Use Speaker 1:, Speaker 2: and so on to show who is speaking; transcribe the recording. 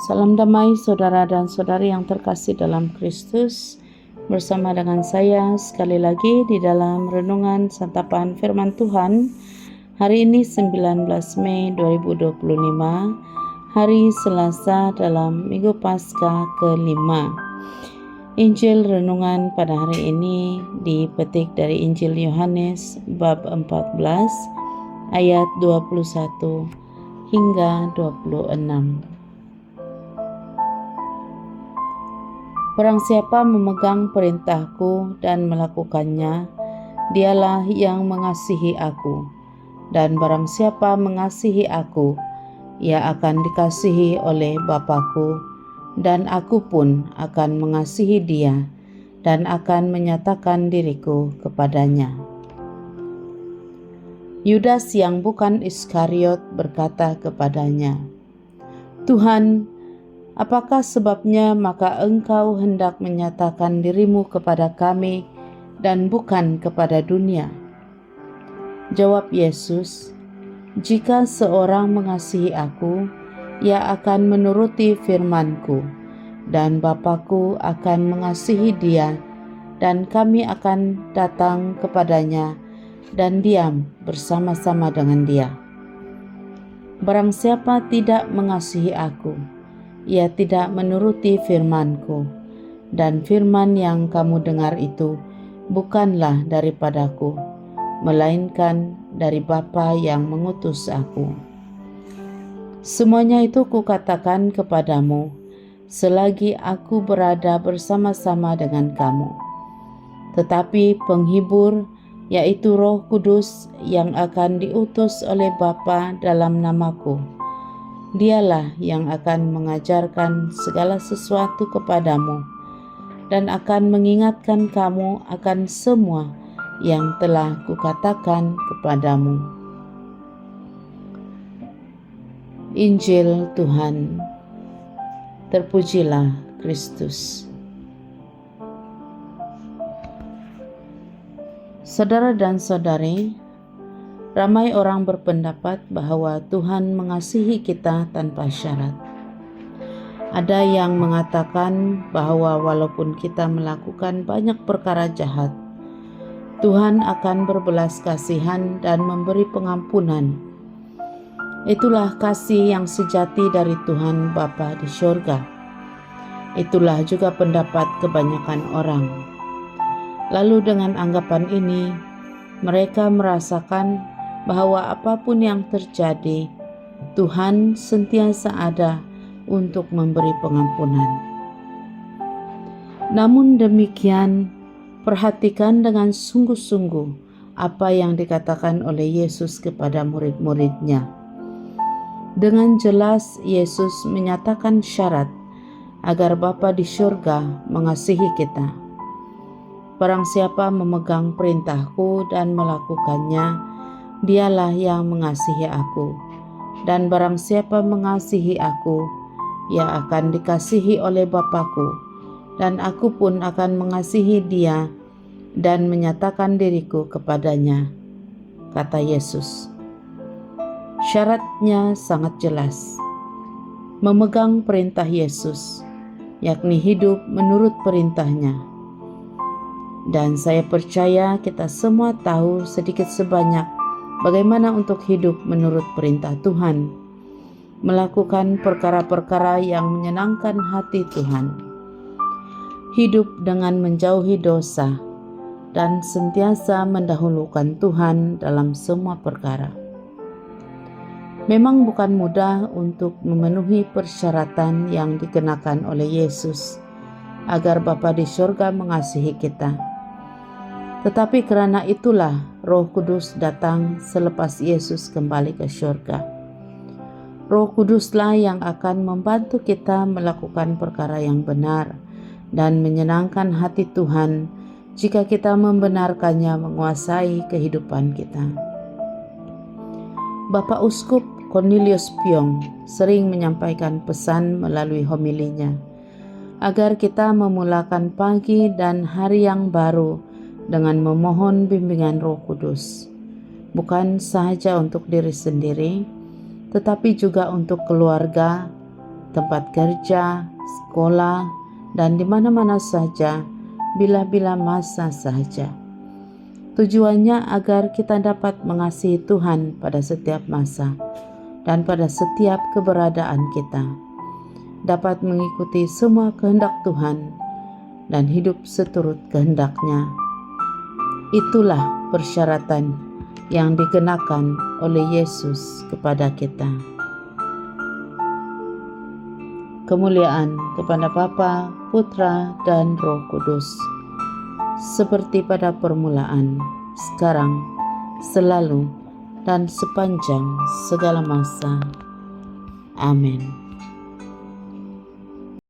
Speaker 1: Salam damai saudara dan saudari yang terkasih dalam Kristus. Bersama dengan saya sekali lagi di dalam renungan santapan firman Tuhan. Hari ini 19 Mei 2025, hari Selasa dalam Minggu Paskah ke-5. Injil renungan pada hari ini dipetik dari Injil Yohanes bab 14 ayat 21 hingga 26. Barang siapa memegang perintahku dan melakukannya, dialah yang mengasihi aku. Dan barang siapa mengasihi aku, ia akan dikasihi oleh Bapa-Ku, dan aku pun akan mengasihi dia, dan akan menyatakan diriku kepadanya. Yudas yang bukan Iskariot berkata kepadanya, Tuhan, apakah sebabnya maka engkau hendak menyatakan dirimu kepada kami dan bukan kepada dunia? Jawab Yesus, jika seorang mengasihi aku, ia akan menuruti firman-Ku, dan Bapa-Ku akan mengasihi dia, dan kami akan datang kepadanya dan diam bersama-sama dengan dia. Barang siapa tidak mengasihi aku, ia tidak menuruti firman-Ku, dan firman yang kamu dengar itu bukanlah daripadaku, melainkan dari Bapa yang mengutus aku. Semuanya itu kukatakan kepadamu, selagi aku berada bersama-sama dengan kamu. Tetapi penghibur, yaitu Roh Kudus yang akan diutus oleh Bapa dalam namaku, Dialah yang akan mengajarkan segala sesuatu kepadamu dan akan mengingatkan kamu akan semua yang telah kukatakan kepadamu. Injil Tuhan. Terpujilah Kristus. Saudara dan saudari, ramai orang berpendapat bahwa Tuhan mengasihi kita tanpa syarat. Ada yang mengatakan bahwa walaupun kita melakukan banyak perkara jahat, Tuhan akan berbelas kasihan dan memberi pengampunan. Itulah kasih yang sejati dari Tuhan Bapa di surga. Itulah juga pendapat kebanyakan orang. Lalu dengan anggapan ini, mereka merasakan bahwa apapun yang terjadi, Tuhan sentiasa ada untuk memberi pengampunan. Namun demikian, perhatikan dengan sungguh-sungguh apa yang dikatakan oleh Yesus kepada murid-muridnya. Dengan jelas Yesus menyatakan syarat agar Bapa di surga mengasihi kita. Barang siapa memegang perintahku dan melakukannya, dialah yang mengasihi aku. Dan barang siapa mengasihi aku, ia akan dikasihi oleh Bapa-Ku, dan aku pun akan mengasihi dia dan menyatakan diriku kepadanya, kata Yesus. Syaratnya sangat jelas. Memegang perintah Yesus, yakni hidup menurut perintahnya. Dan saya percaya kita semua tahu sedikit sebanyak bagaimana untuk hidup menurut perintah Tuhan, melakukan perkara-perkara yang menyenangkan hati Tuhan, hidup dengan menjauhi dosa, dan sentiasa mendahulukan Tuhan dalam semua perkara. Memang bukan mudah untuk memenuhi persyaratan yang dikenakan oleh Yesus agar Bapa di surga mengasihi kita. Tetapi karena itulah Roh Kudus datang selepas Yesus kembali ke surga. Roh Kuduslah yang akan membantu kita melakukan perkara yang benar dan menyenangkan hati Tuhan jika kita membenarkannya menguasai kehidupan kita. Bapak Uskup Cornelius Piong sering menyampaikan pesan melalui homilinya agar kita memulakan pagi dan hari yang baru dengan memohon bimbingan Roh Kudus, bukan sahaja untuk diri sendiri, tetapi juga untuk keluarga, tempat kerja, sekolah, dan di mana-mana saja, bila-bila masa saja. Tujuannya agar kita dapat mengasihi Tuhan pada setiap masa dan pada setiap keberadaan kita, dapat mengikuti semua kehendak Tuhan dan hidup seturut kehendak-Nya. Itulah persyaratan yang dikenakan oleh Yesus kepada kita. Kemuliaan kepada Bapa, Putra, dan Roh Kudus, seperti pada permulaan, sekarang, selalu, dan sepanjang segala masa. Amin.